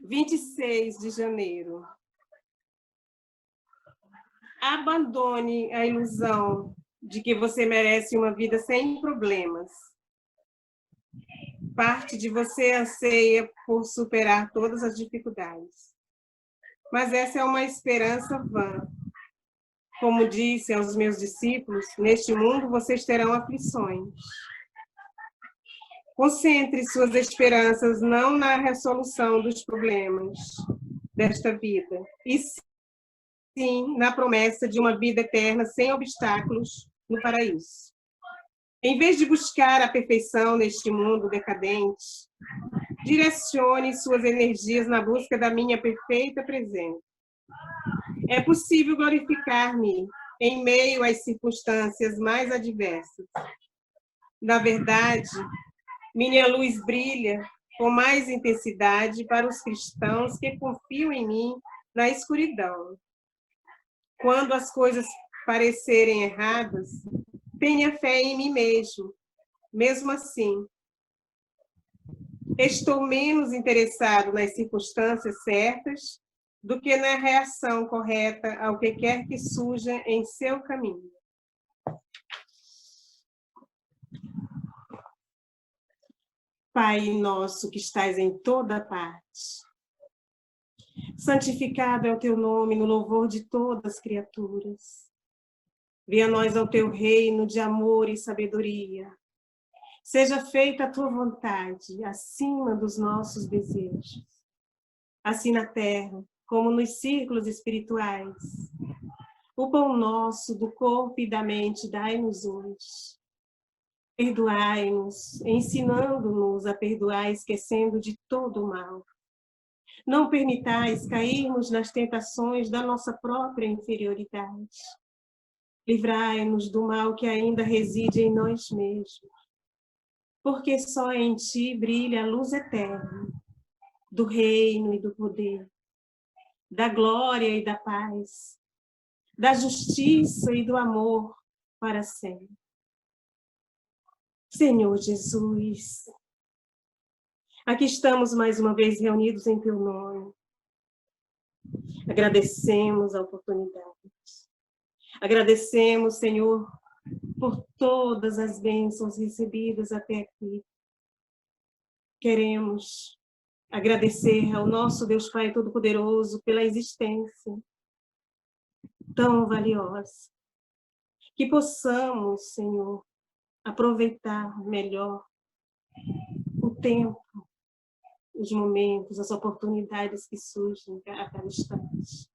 26 de janeiro. Abandone a ilusão de que você merece uma vida sem problemas. Parte de você anseia por superar todas as dificuldades. Mas essa é uma esperança vã. Como disse aos meus discípulos, neste mundo vocês terão aflições. Concentre suas esperanças não na resolução dos problemas desta vida, e sim na promessa de uma vida eterna sem obstáculos no paraíso. Em vez de buscar a perfeição neste mundo decadente, direcione suas energias na busca da minha perfeita presença. É possível glorificar-me em meio às circunstâncias mais adversas. Na verdade, minha luz brilha com mais intensidade para os cristãos que confiam em mim na escuridão. Quando as coisas parecerem erradas, tenha fé em mim mesmo. Mesmo assim, estou menos interessado nas circunstâncias certas do que na reação correta ao que quer que surja em seu caminho. Pai nosso que estás em toda parte, santificado é o teu nome no louvor de todas as criaturas. Venha a nós ao teu reino de amor e sabedoria. Seja feita a tua vontade acima dos nossos desejos, assim na terra como nos círculos espirituais. O pão nosso do corpo e da mente dai-nos hoje. Perdoai-nos, ensinando-nos a perdoar, esquecendo de todo o mal. Não permitais cairmos nas tentações da nossa própria inferioridade. Livrai-nos do mal que ainda reside em nós mesmos, porque só em ti brilha a luz eterna do reino e do poder, da glória e da paz, da justiça e do amor para sempre. Senhor Jesus, aqui estamos mais uma vez reunidos em teu nome. Agradecemos a oportunidade. Agradecemos, Senhor, por todas as bênçãos recebidas até aqui. Queremos agradecer ao nosso Deus Pai Todo-Poderoso pela existência tão valiosa. Que possamos, Senhor, aproveitar melhor o tempo, os momentos, as oportunidades que surgem a cada instante.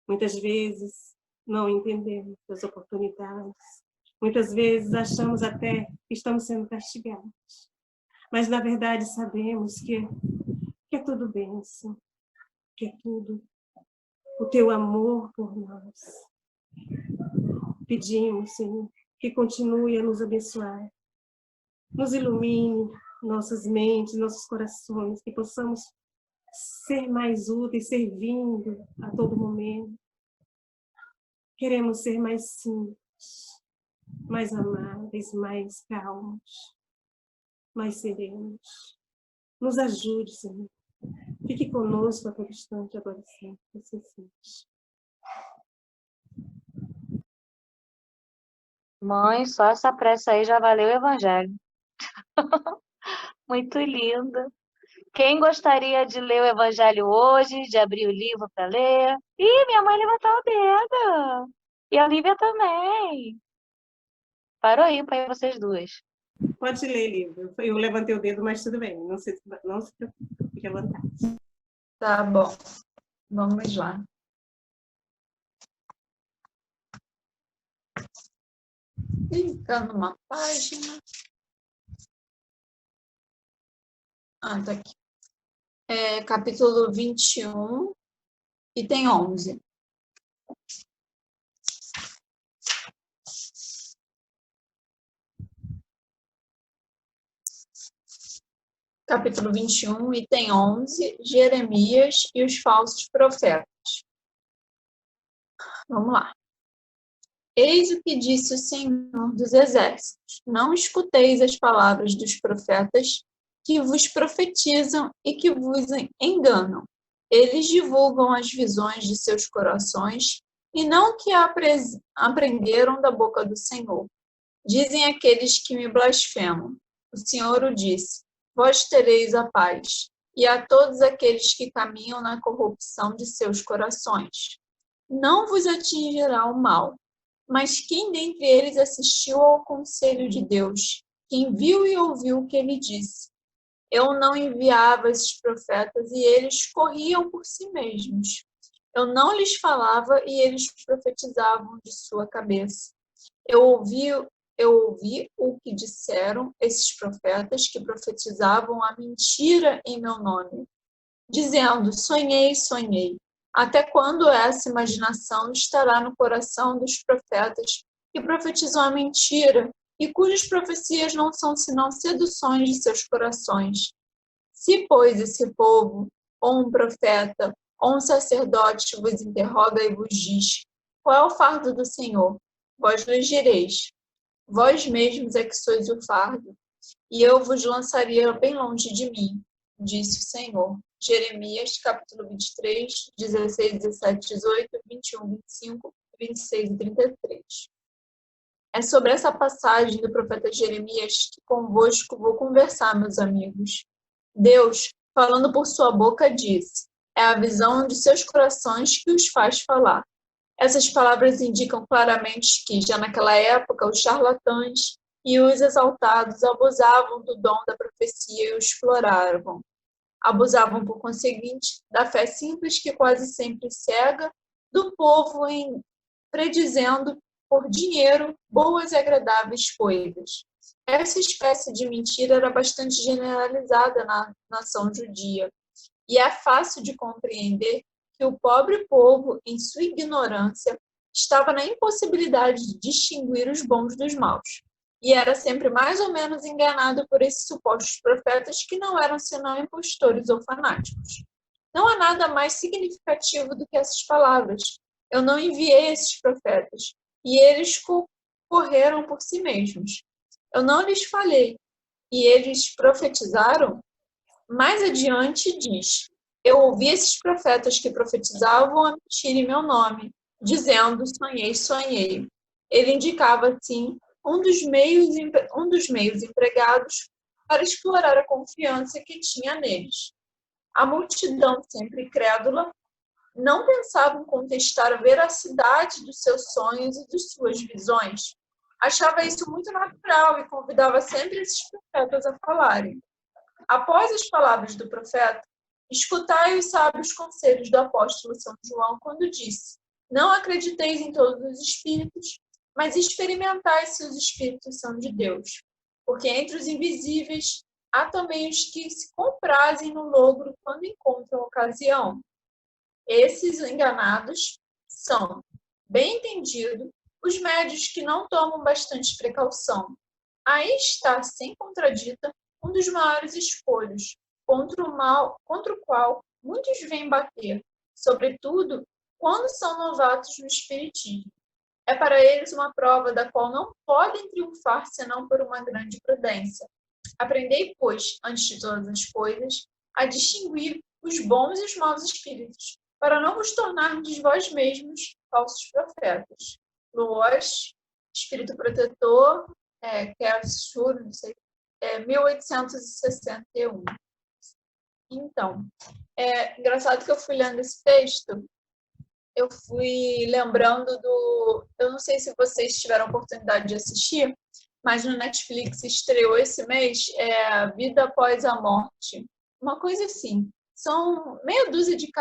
Muitas vezes não entendemos as oportunidades. Muitas vezes achamos até que estamos sendo castigados. Mas, na verdade, sabemos que é tudo bênção, que é tudo o teu amor por nós. Pedimos, Senhor, que continue a nos abençoar, nos ilumine nossas mentes, nossos corações, que possamos ser mais úteis, servindo a todo momento. Queremos ser mais simples, mais amáveis, mais calmos, mais serenos. Nos ajude, Senhor. Fique conosco a todo instante, agora e sempre. Assim seja. Mãe, só essa pressa aí já valeu o evangelho. Muito linda. Quem gostaria de ler o evangelho hoje, de abrir o livro para ler? Ih, minha mãe levantou o dedo. E a Lívia também. Parou aí para vocês duas. Pode ler, Lívia. Eu levantei o dedo, mas tudo bem. Não se preocupe, fique à vontade. Tá bom. Vamos lá. Clicando numa página. Ah, tá aqui. Capítulo 21, item 11. Capítulo 21, item 11, Jeremias e os falsos profetas. Vamos lá. Eis o que disse o Senhor dos Exércitos. Não escuteis as palavras dos profetas que vos profetizam e que vos enganam. Eles divulgam as visões de seus corações e não o que aprenderam da boca do Senhor. Dizem aqueles que me blasfemam. O Senhor o disse: vós tereis a paz, e a todos aqueles que caminham na corrupção de seus corações. Não vos atingirá o mal. Mas quem dentre eles assistiu ao conselho de Deus? Quem viu e ouviu o que ele disse? Eu não enviava esses profetas e eles corriam por si mesmos. Eu não lhes falava e eles profetizavam de sua cabeça. Eu ouvi o que disseram esses profetas que profetizavam a mentira em meu nome, dizendo: sonhei, sonhei. Até quando essa imaginação estará no coração dos profetas que profetizam a mentira e cujas profecias não são senão seduções de seus corações? Se, pois, esse povo, ou um profeta, ou um sacerdote vos interroga e vos diz: qual é o fardo do Senhor? Vós lhes direis: vós mesmos é que sois o fardo, e eu vos lançaria bem longe de mim, disse o Senhor. Jeremias, capítulo 23, 16, 17, 18, 21, 25, 26 e 33. É sobre essa passagem do profeta Jeremias que convosco vou conversar, meus amigos. Deus, falando por sua boca, disse: é a visão de seus corações que os faz falar. Essas palavras indicam claramente que, já naquela época, os charlatães e os exaltados abusavam do dom da profecia e o exploravam. Abusavam, por conseguinte, da fé simples que quase sempre cega do povo em predizendo por dinheiro boas e agradáveis coisas. Essa espécie de mentira era bastante generalizada na nação judia, e é fácil de compreender que o pobre povo, em sua ignorância, estava na impossibilidade de distinguir os bons dos maus, e era sempre mais ou menos enganado por esses supostos profetas que não eram senão impostores ou fanáticos. Não há nada mais significativo do que essas palavras. Eu não enviei esses profetas, e eles correram por si mesmos. Eu não lhes falei, e eles profetizaram. Mais adiante diz: eu ouvi esses profetas que profetizavam a mentira em meu nome, dizendo: sonhei, sonhei. Ele indicava, assim, um dos meios empregados para explorar a confiança que tinha neles. A multidão, sempre incrédula, não pensava em contestar a veracidade dos seus sonhos e de suas visões. Achava isso muito natural e convidava sempre esses profetas a falarem. Após as palavras do profeta, escutai os sábios conselhos do apóstolo São João quando disse: não acrediteis em todos os espíritos, mas experimentai se os espíritos são de Deus. Porque entre os invisíveis há também os que se comprazem no logro quando encontram ocasião. Esses enganados são, bem entendido, os médios que não tomam bastante precaução. Aí está, sem contradita, um dos maiores escolhos, contra o qual muitos vêm bater, sobretudo quando são novatos no espiritismo. É para eles uma prova da qual não podem triunfar senão por uma grande prudência. Aprendei, pois, antes de todas as coisas, a distinguir os bons e os maus espíritos, para não vos tornardes vós mesmos falsos profetas. Lois, Espírito Protetor, Kershur, não sei, 1861. Então, engraçado que eu fui lendo esse texto, eu fui lembrando eu não sei se vocês tiveram a oportunidade de assistir, mas no Netflix estreou esse mês, Vida Após a Morte. Uma coisa assim. São meia dúzia de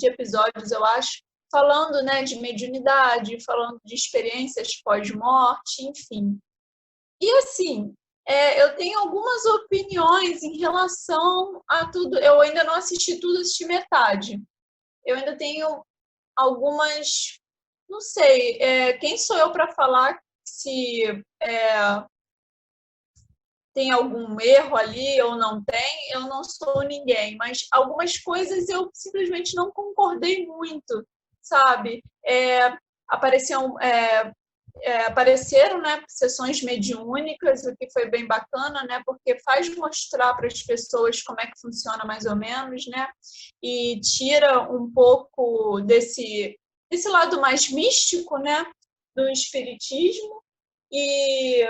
episódios, eu acho, falando, né, de mediunidade, falando de experiências pós-morte, enfim. E assim, eu tenho algumas opiniões em relação a tudo. Eu ainda não assisti tudo, assisti metade. Eu ainda tenho algumas, não sei, quem sou eu para falar se tem algum erro ali ou não tem? Eu não sou ninguém, mas algumas coisas eu simplesmente não concordei muito, sabe? Apareciam apareceram, né, sessões mediúnicas, o que foi bem bacana, né, porque faz mostrar para as pessoas como é que funciona mais ou menos, né, e tira um pouco desse lado mais místico, né, do espiritismo. E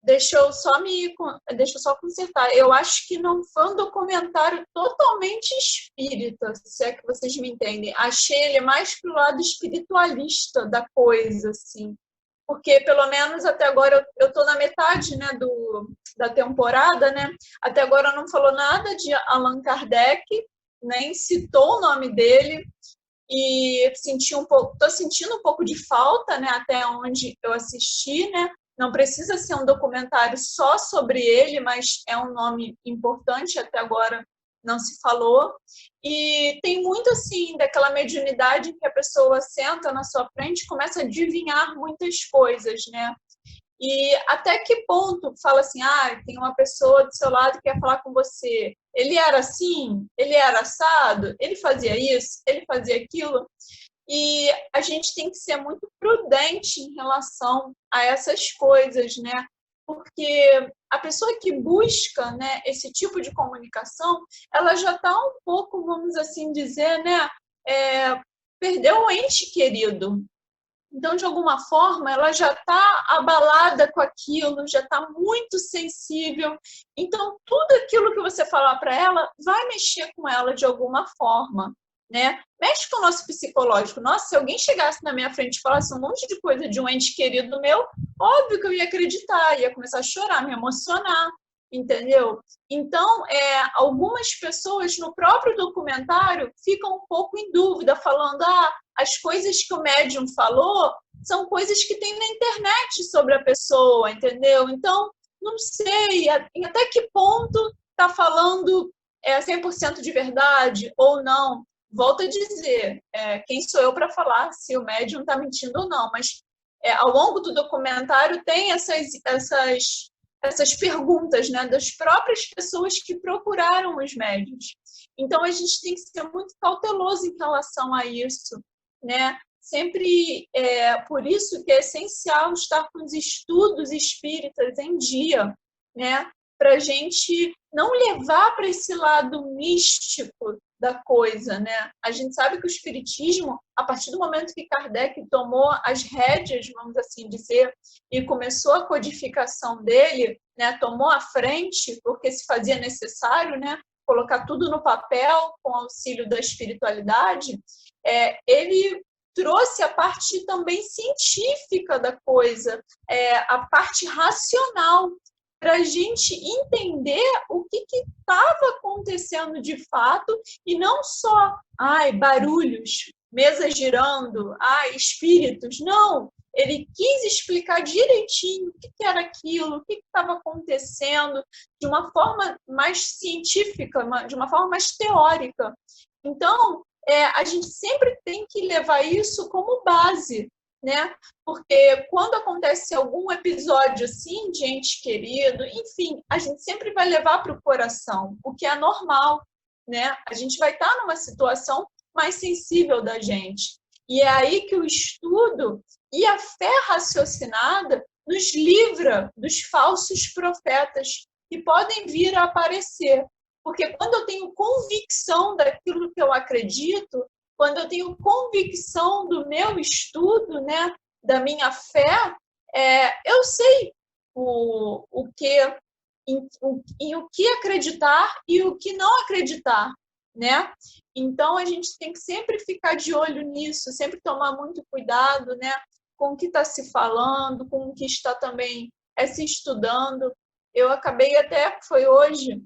deixa eu só consertar. Eu acho que não foi um documentário totalmente espírita, se é que vocês me entendem. Achei ele mais pro lado espiritualista da coisa, assim. Porque, pelo menos até agora, eu estou na metade, né, da temporada, né? Até agora não falou nada de Allan Kardec, nem citou o nome dele. E estou sentindo um pouco de falta, né, até onde eu assisti, né? Não precisa ser um documentário só sobre ele, mas é um nome importante, até agora não se falou. E tem muito, assim, daquela mediunidade em que a pessoa senta na sua frente e começa a adivinhar muitas coisas, né? E até que ponto fala assim, tem uma pessoa do seu lado que quer falar com você. Ele era assim? Ele era assado? Ele fazia isso? Ele fazia aquilo? E a gente tem que ser muito prudente em relação a essas coisas, né? Porque a pessoa que busca, né, esse tipo de comunicação, ela já está um pouco, vamos assim dizer, né, perdeu o ente querido. Então, de alguma forma, ela já está abalada com aquilo, já está muito sensível. Então, tudo aquilo que você falar para ela vai mexer com ela de alguma forma, né? Mexe com o nosso psicológico. Nossa, se alguém chegasse na minha frente e falasse um monte de coisa de um ente querido meu, óbvio que eu ia acreditar, ia começar a chorar, me emocionar, entendeu? Então, algumas pessoas no próprio documentário ficam um pouco em dúvida, falando, as coisas que o médium falou são coisas que tem na internet sobre a pessoa, entendeu? Então, não sei até que ponto está falando 100% de verdade ou não. Volto a dizer, quem sou eu para falar se o médium está mentindo ou não, mas ao longo do documentário tem essas perguntas, né, das próprias pessoas que procuraram os médiuns. Então, a gente tem que ser muito cauteloso em relação a isso, né? Sempre por isso que é essencial estar com os estudos espíritas em dia, né? Para a gente não levar para esse lado místico da coisa, né? A gente sabe que o espiritismo, a partir do momento que Kardec tomou as rédeas, vamos assim dizer, e começou a codificação dele, né? Tomou a frente, porque se fazia necessário, né? Colocar tudo no papel com auxílio da espiritualidade, ele trouxe a parte também científica da coisa, a parte racional, para a gente entender o que estava acontecendo de fato, e não só barulhos, mesa girando, espíritos. Não, ele quis explicar direitinho o que era aquilo, o que estava acontecendo, de uma forma mais científica, de uma forma mais teórica. Então, a gente sempre tem que levar isso como base, né? Porque quando acontece algum episódio assim de ente querido, enfim, a gente sempre vai levar para o coração, o que é normal, né? A gente vai estar numa situação mais sensível da gente. E é aí que o estudo e a fé raciocinada nos livra dos falsos profetas que podem vir a aparecer. Porque quando eu tenho convicção daquilo que eu acredito, quando eu tenho convicção do meu estudo, né, da minha fé, eu sei em o que acreditar e o que não acreditar, né? Então, a gente tem que sempre ficar de olho nisso, sempre tomar muito cuidado, né, com o que está se falando, com o que está também se estudando. Eu acabei foi hoje,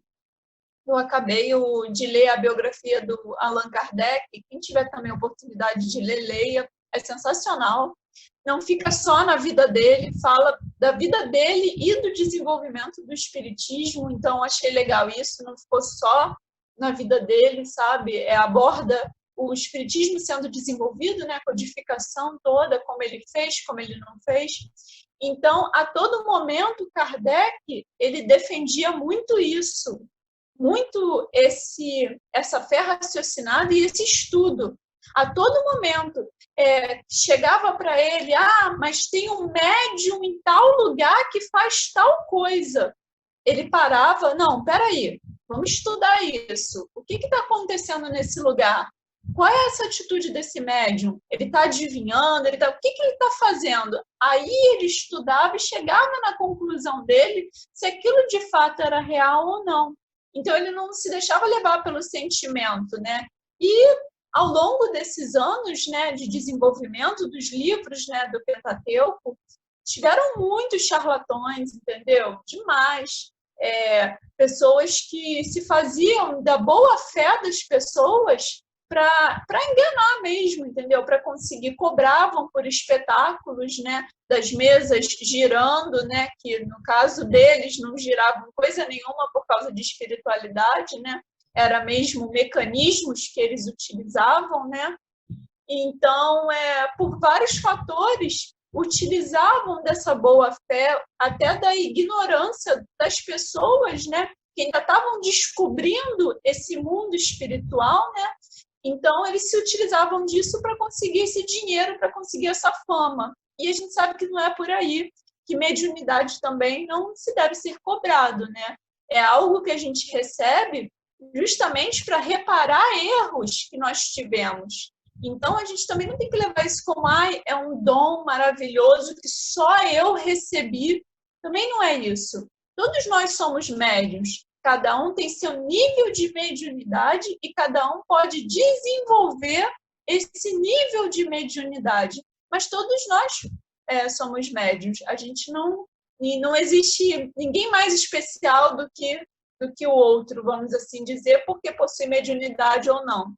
eu acabei de ler a biografia do Allan Kardec. Quem tiver também a oportunidade de ler, leia. É sensacional. Não fica só na vida dele, fala da vida dele e do desenvolvimento do espiritismo. Então, achei legal isso, não ficou só na vida dele, sabe? Aborda o espiritismo sendo desenvolvido, né? A codificação toda, como ele fez, como ele não fez. Então, a todo momento, Kardec, ele defendia muito isso, muito essa fé raciocinada e esse estudo, A todo momento chegava para ele, mas tem um médium em tal lugar que faz tal coisa. Ele parava, não, peraí, vamos estudar isso. O que está acontecendo nesse lugar? Qual é essa atitude desse médium? Ele está adivinhando? O que ele está fazendo? Aí ele estudava e chegava na conclusão dele se aquilo de fato era real ou não. Então ele não se deixava levar pelo sentimento, né? E ao longo desses anos, né, de desenvolvimento dos livros, né, do Pentateuco, tiveram muitos charlatões, entendeu? Demais. Pessoas que se faziam da boa fé das pessoas para enganar mesmo, entendeu? Para conseguir, cobravam por espetáculos, né, das mesas girando, né, que no caso deles não giravam coisa nenhuma por causa de espiritualidade, né? Era mesmo mecanismos que eles utilizavam, né? Então, por vários fatores, utilizavam dessa boa fé, até da ignorância das pessoas, né? Que ainda estavam descobrindo esse mundo espiritual, né? Então, eles se utilizavam disso para conseguir esse dinheiro, para conseguir essa fama. E a gente sabe que não é por aí, que mediunidade também não se deve ser cobrado, né? É algo que a gente recebe justamente para reparar erros que nós tivemos. Então, a gente também não tem que levar isso como é um dom maravilhoso que só eu recebi. Também não é isso. Todos nós somos médiuns. Cada um tem seu nível de mediunidade e cada um pode desenvolver esse nível de mediunidade. Mas todos nós somos médiuns. A gente não existe ninguém mais especial do que o outro, vamos assim dizer, porque possui mediunidade ou não.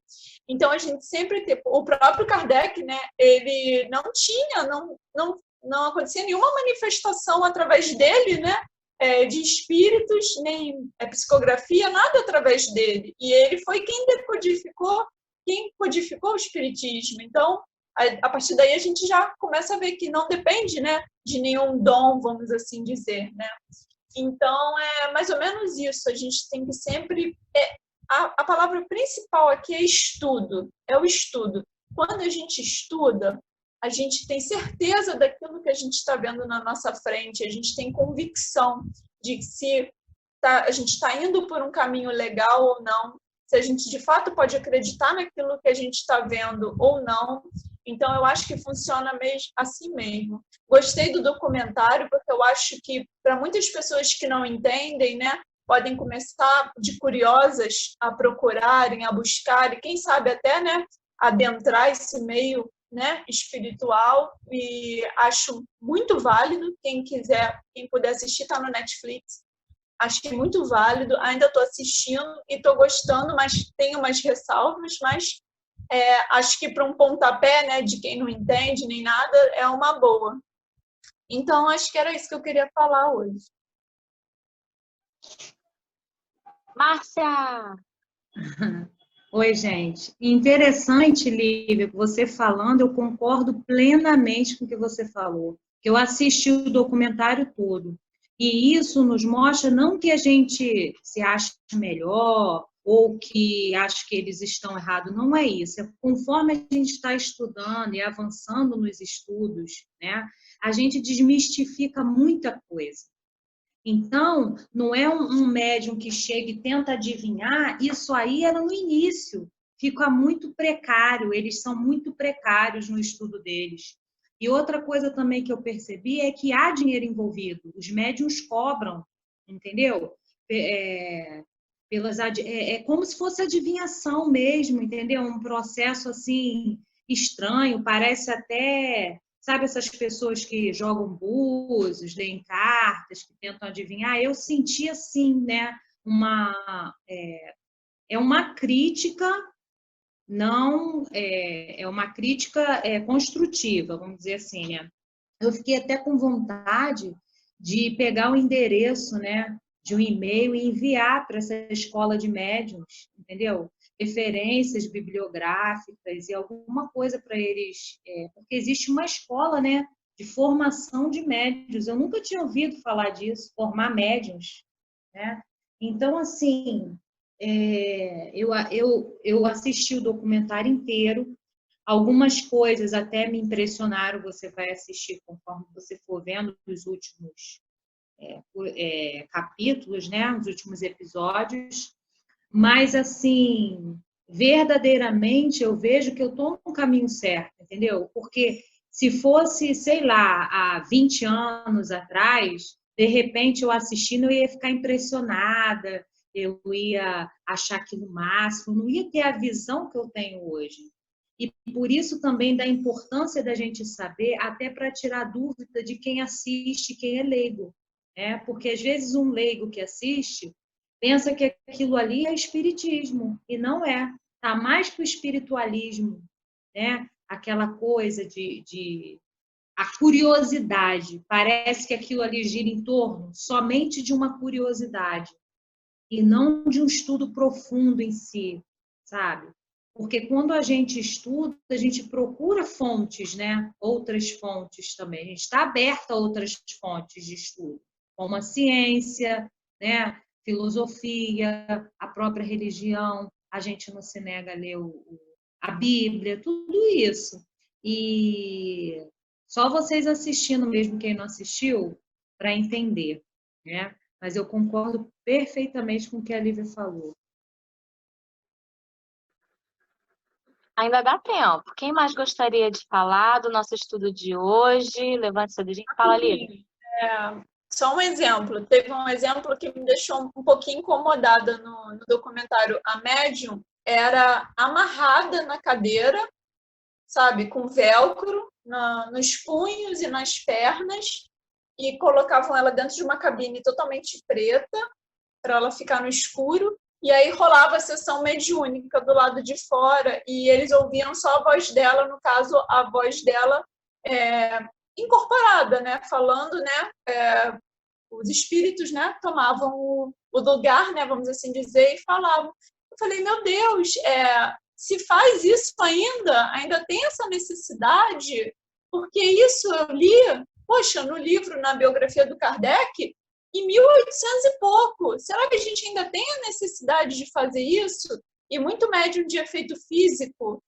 Então, a gente sempre tem... O próprio Kardec, né, ele não acontecia nenhuma manifestação através dele, né, de espíritos, nem psicografia, nada através dele. E ele foi quem codificou o espiritismo. Então, a partir daí, a gente já começa a ver que não depende, né, de nenhum dom, vamos assim dizer, né? Então, é mais ou menos isso. A gente tem que sempre... A palavra principal aqui é estudo. É o estudo. Quando a gente estuda, a gente tem certeza daquilo que a gente está vendo na nossa frente. A gente tem convicção de se a gente está indo por um caminho legal ou não. Se a gente, de fato, pode acreditar naquilo que a gente está vendo ou não. Então, eu acho que funciona assim mesmo. Gostei do documentário, porque eu acho que, para muitas pessoas que não entendem, né, podem começar de curiosas a procurarem, a buscar, e quem sabe até, né, adentrar esse meio, né, espiritual. E acho muito válido. Quem puder assistir, está no Netflix. Achei muito válido. Ainda estou assistindo e estou gostando, mas tenho umas ressalvas, mas acho que para um pontapé, né, de quem não entende nem nada, é uma boa. Então, acho que era isso que eu queria falar hoje. Márcia! Oi, gente. Interessante, Lívia, você falando, eu concordo plenamente com o que você falou. Eu assisti o documentário todo. E isso nos mostra não que a gente se ache melhor ou que ache que eles estão errados, não é isso. É conforme a gente está estudando e avançando nos estudos, né, a gente desmistifica muita coisa. Então, não é um médium que chega e tenta adivinhar, isso aí era no início, fica muito precário, eles são muito precários no estudo deles. E outra coisa também que eu percebi é que há dinheiro envolvido, os médiuns cobram, entendeu? É como se fosse adivinhação mesmo, entendeu? Um processo assim estranho, parece até... Sabe essas pessoas que jogam búzios, leem cartas, que tentam adivinhar? Eu senti assim, né? Uma crítica, não é uma crítica construtiva, vamos dizer assim, né? Eu fiquei até com vontade de pegar o endereço, né, de um e-mail e enviar para essa escola de médiuns, entendeu? Referências bibliográficas e alguma coisa para eles, porque existe uma escola, né, de formação de médiuns. Eu nunca tinha ouvido falar disso, formar médiuns, né? Então, assim, eu assisti o documentário inteiro, Algumas coisas até me impressionaram, você vai assistir conforme você for vendo os últimos capítulos, né? Os últimos episódios. Mas, assim, verdadeiramente eu vejo que eu estou no caminho certo, entendeu? Porque se fosse, sei lá, há 20 anos atrás, de repente eu assistindo, eu ia ficar impressionada, eu ia achar aquilo máximo, não ia ter a visão que eu tenho hoje. E por isso também da importância da gente saber, até para tirar dúvida de quem assiste, quem é leigo, né? Porque às vezes um leigo que assiste pensa que aquilo ali é espiritismo, e não é. Está mais para o espiritualismo, né? Aquela coisa a curiosidade. Parece que aquilo ali gira em torno somente de uma curiosidade, e não de um estudo profundo em si, sabe? Porque quando a gente estuda, a gente procura fontes, né? Outras fontes também. A gente está aberto a outras fontes de estudo, como a ciência, né? Filosofia, a própria religião, a gente não se nega a ler a Bíblia, tudo isso. E só vocês assistindo mesmo, quem não assistiu, para entender, né? Mas eu concordo perfeitamente com o que a Lívia falou. Ainda dá tempo. Quem mais gostaria de falar do nosso estudo de hoje? Levante seu dedinho e fala, Lívia. Só um exemplo. Teve um exemplo que me deixou um pouquinho incomodada no documentário. A médium era amarrada na cadeira, sabe, com velcro nos punhos e nas pernas, e colocavam ela dentro de uma cabine totalmente preta para ela ficar no escuro. E aí rolava a sessão mediúnica do lado de fora e eles ouviam só a voz dela, no caso, a voz dela incorporada, né? Falando, né? Os espíritos, né? Tomavam o lugar, né? Vamos assim dizer, e falavam. Eu falei, meu Deus, se faz isso ainda tem essa necessidade, porque isso eu li, poxa, no livro, na biografia do Kardec, em 1800 e pouco. Será que a gente ainda tem a necessidade de fazer isso? E muito médium de efeito físico,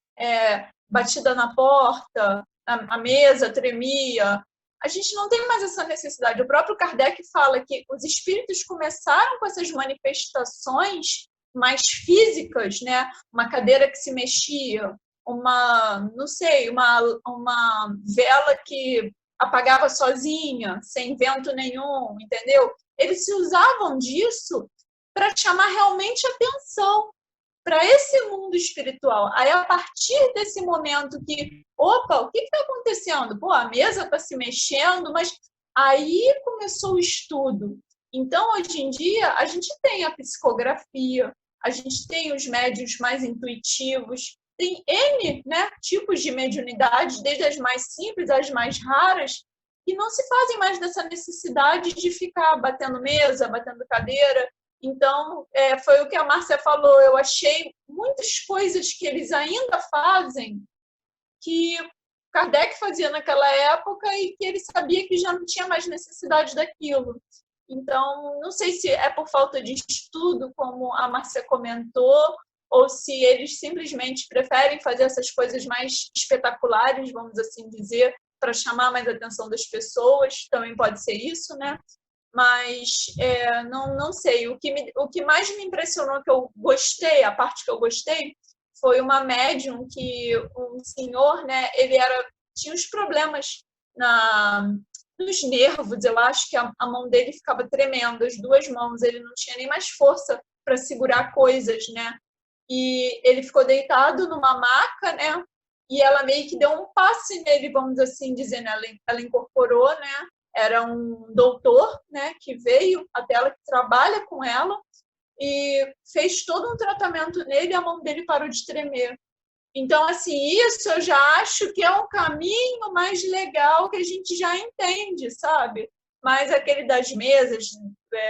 batida na porta, a mesa tremia. A gente não tem mais essa necessidade. O próprio Kardec fala que os espíritos começaram com essas manifestações mais físicas, né? Uma cadeira que se mexia, não sei, uma vela que apagava sozinha, sem vento nenhum, entendeu? Eles se usavam disso para chamar realmente atenção para esse mundo espiritual. Aí, a partir desse momento que, opa, o que está acontecendo? Pô, a mesa está se mexendo, mas aí começou o estudo. Então, hoje em dia, a gente tem a psicografia, a gente tem os médiuns mais intuitivos, tem N, né, tipos de mediunidade, desde as mais simples às mais raras, que não se fazem mais dessa necessidade de ficar batendo mesa, batendo cadeira. Então, foi o que a Márcia falou, eu achei muitas coisas que eles ainda fazem que Kardec fazia naquela época e que ele sabia que já não tinha mais necessidade daquilo. Então, não sei se é por falta de estudo, como a Márcia comentou, ou se eles simplesmente preferem fazer essas coisas mais espetaculares, vamos assim dizer, para chamar mais a atenção das pessoas, também pode ser isso, né? Mas não sei. O que mais me impressionou, que eu gostei, a parte que eu gostei, foi uma médium que um senhor, né? Ele tinha uns problemas nos nervos. Eu acho que a mão dele ficava tremendo, as duas mãos. Ele não tinha nem mais força para segurar coisas, né? E ele ficou deitado numa maca, né? E ela meio que deu um passe nele, vamos assim dizer, né? Ela incorporou, né? Era um doutor, né, que veio até ela, que trabalha com ela, e fez todo um tratamento nele e a mão dele parou de tremer. Então, assim, isso eu já acho que é um caminho mais legal que a gente já entende, sabe? Mas aquele das mesas,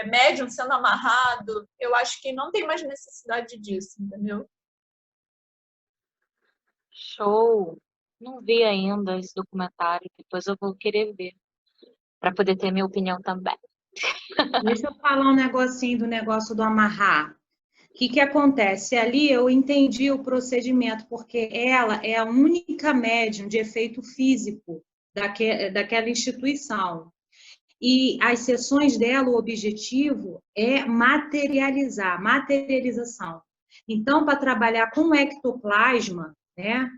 médium sendo amarrado, eu acho que não tem mais necessidade disso, entendeu? Show! Não vi ainda esse documentário, depois eu vou querer ver, para poder ter minha opinião também. Deixa eu falar um negocinho do negócio do amarrar. que acontece? Ali eu entendi o procedimento, porque ela é a única médium de efeito físico daquela instituição. E as sessões dela, o objetivo é materialização. Então, para trabalhar com ectoplasma, né,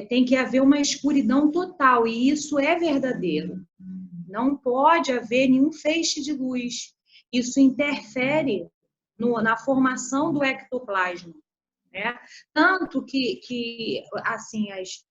tem que haver uma escuridão total, e isso é verdadeiro. Não pode haver nenhum feixe de luz. Isso interfere na formação do ectoplasma, né? Tanto que assim, as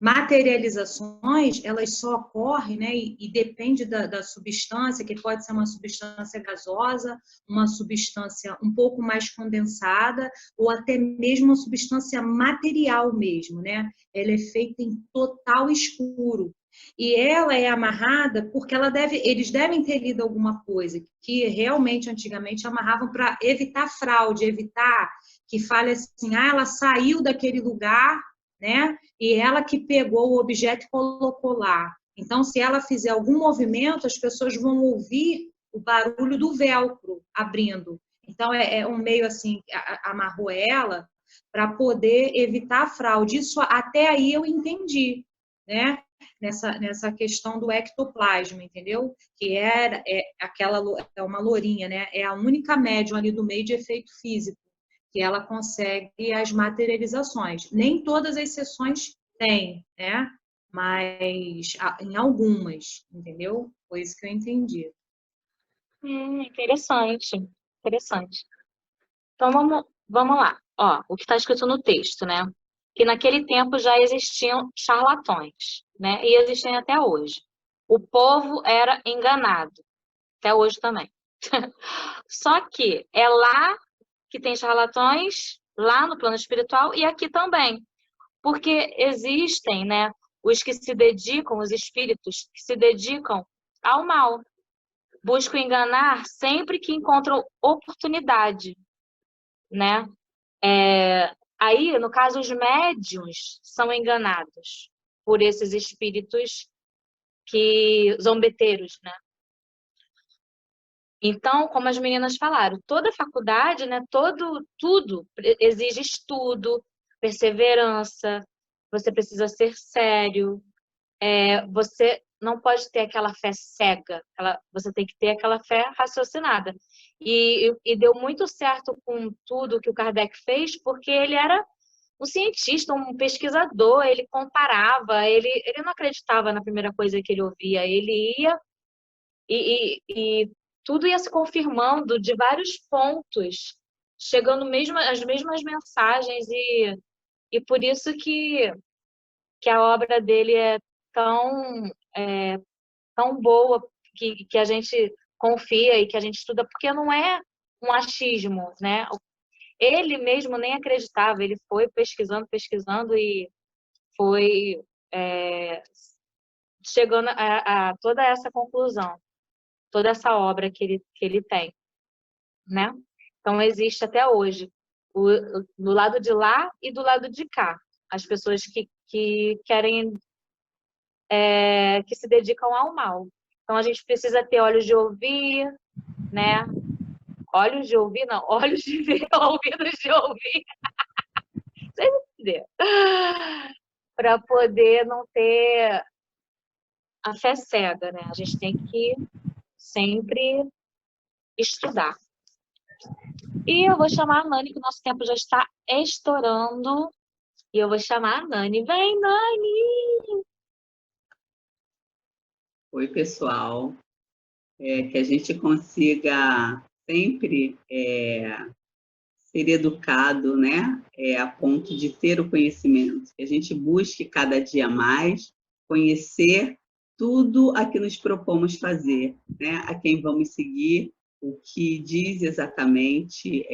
materializações, elas só ocorrem, né, e depende da substância, que pode ser uma substância gasosa, uma substância um pouco mais condensada, ou até mesmo uma substância material mesmo, né? Ela é feita em total escuro. E ela é amarrada porque eles devem ter lido alguma coisa, que realmente, antigamente, amarravam para evitar fraude, evitar que fale assim, ela saiu daquele lugar, né? E ela que pegou o objeto e colocou lá. Então, se ela fizer algum movimento, as pessoas vão ouvir o barulho do velcro abrindo. Então, é um meio assim, amarrou ela para poder evitar a fraude. Isso até aí eu entendi, né? Nessa questão do ectoplasma, entendeu? Que é uma lourinha, né? É a única médium ali do meio de efeito físico, que ela consegue as materializações. Nem todas as sessões têm, né? Mas em algumas, entendeu? Foi isso que eu entendi. Interessante, interessante. Então, vamos lá. Ó, o que está escrito no texto, né? Que naquele tempo já existiam charlatões, né? E existem até hoje. O povo era enganado, até hoje também. Só que é lá que tem charlatões, lá no plano espiritual e aqui também. Porque existem, né, os que se dedicam, os espíritos que se dedicam ao mal. Buscam enganar sempre que encontram oportunidade, né? Aí, no caso, os médiuns são enganados por esses espíritos zombeteiros, né? Então, como as meninas falaram, toda faculdade, né, tudo exige estudo, perseverança, você precisa ser sério, você não pode ter aquela fé cega, você tem que ter aquela fé raciocinada. E deu muito certo com tudo que o Kardec fez, porque ele era um cientista, um pesquisador, ele comparava, ele não acreditava na primeira coisa que ele ouvia, ele ia e tudo ia se confirmando de vários pontos, chegando mesmo as mesmas mensagens, e por isso que a obra dele é tão boa, que a gente confia e que a gente estuda, porque não é um achismo, né? Ele mesmo nem acreditava, ele foi pesquisando e foi chegando a toda essa conclusão, toda essa obra que ele tem, né? Então, existe até hoje, do lado de lá e do lado de cá, as pessoas que querem, que se dedicam ao mal. Então, a gente precisa ter olhos de ouvir, né? Olhos de ouvir, não, olhos de ver, ouvidos de ouvir. Vocês entenderam? Para poder não ter a fé cega, né? A gente tem que sempre estudar. E eu vou chamar a Nani, que o nosso tempo já está estourando. E eu vou chamar a Nani. Vem, Nani! Oi, pessoal. Que a gente consiga sempre ser educado, né? A ponto de ter o conhecimento. Que a gente busque cada dia mais conhecer tudo a que nos propomos fazer, né? A quem vamos seguir, o que diz exatamente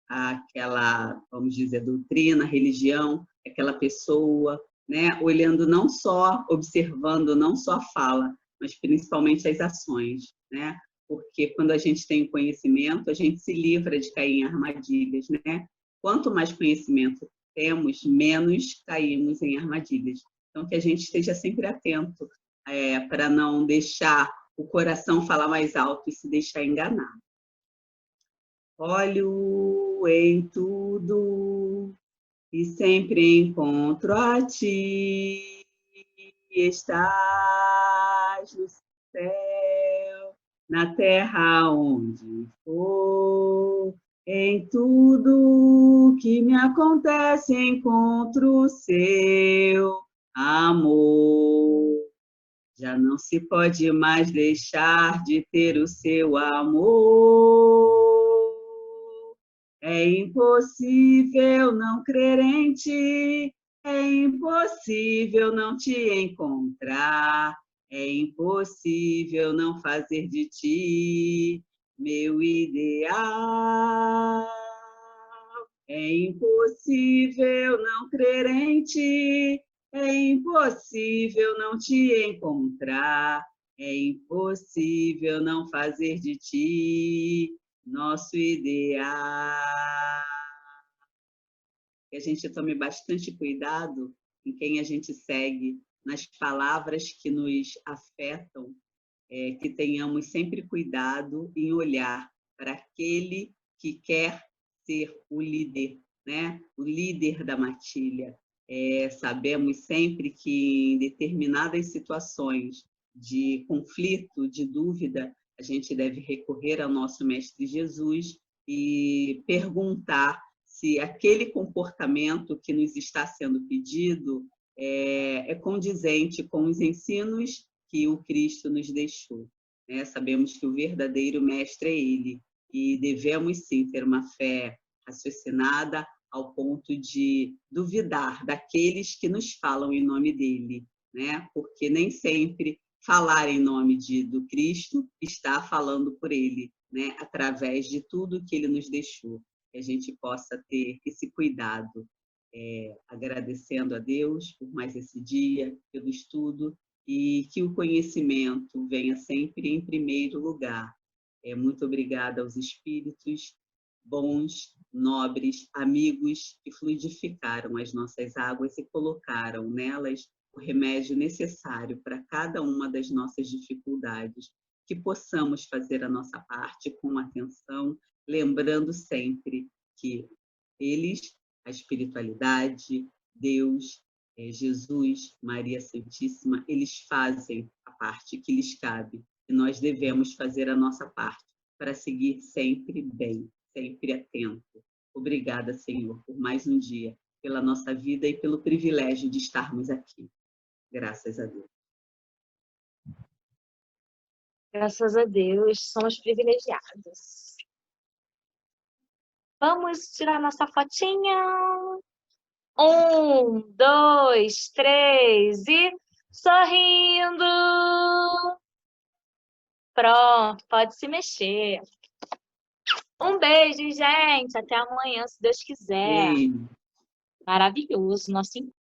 aquela, vamos dizer, doutrina, religião, aquela pessoa, né? Olhando não só, observando não só a fala, mas principalmente as ações, né? Porque quando a gente tem o conhecimento, a gente se livra de cair em armadilhas, né? Quanto mais conhecimento temos, menos caímos em armadilhas. Então, que a gente esteja sempre atento para não deixar o coração falar mais alto e se deixar enganar. Olho em tudo e sempre encontro a ti. Estás no céu, na terra onde for. Em tudo que me acontece encontro o seu amor. Já não se pode mais deixar de ter o seu amor. É impossível não crer em ti, é impossível não te encontrar, é impossível não fazer de ti meu ideal. É impossível não crer em ti, é impossível não te encontrar, é impossível não fazer de ti nosso ideal. Que a gente tome bastante cuidado em quem a gente segue, nas palavras que nos afetam, que tenhamos sempre cuidado em olhar para aquele que quer ser o líder, né? O líder da matilha. Sabemos sempre que em determinadas situações de conflito, de dúvida, a gente deve recorrer ao nosso Mestre Jesus e perguntar se aquele comportamento que nos está sendo pedido é condizente com os ensinos que o Cristo nos deixou. Sabemos que o verdadeiro mestre é Ele, e devemos sim ter uma fé raciocinada ao ponto de duvidar daqueles que nos falam em nome dele, porque nem sempre falar em nome do Cristo está falando por ele, através de tudo que ele nos deixou. Que a gente possa ter esse cuidado, agradecendo a Deus por mais esse dia, pelo estudo, e que o conhecimento venha sempre em primeiro lugar. Muito obrigada aos espíritos bons, nobres, amigos que fluidificaram as nossas águas e colocaram nelas o remédio necessário para cada uma das nossas dificuldades, que possamos fazer a nossa parte com atenção, lembrando sempre que eles, a espiritualidade, Deus, Jesus, Maria Santíssima, eles fazem a parte que lhes cabe, e nós devemos fazer a nossa parte para seguir sempre bem, sempre atento. Obrigada, Senhor, por mais um dia, pela nossa vida e pelo privilégio de estarmos aqui. Graças a Deus. Graças a Deus, somos privilegiados. Vamos tirar nossa fotinha. 1, 2, 3 e sorrindo. Pronto, pode se mexer. Um beijo, gente. Até amanhã, se Deus quiser. Ei. Maravilhoso nosso encontro.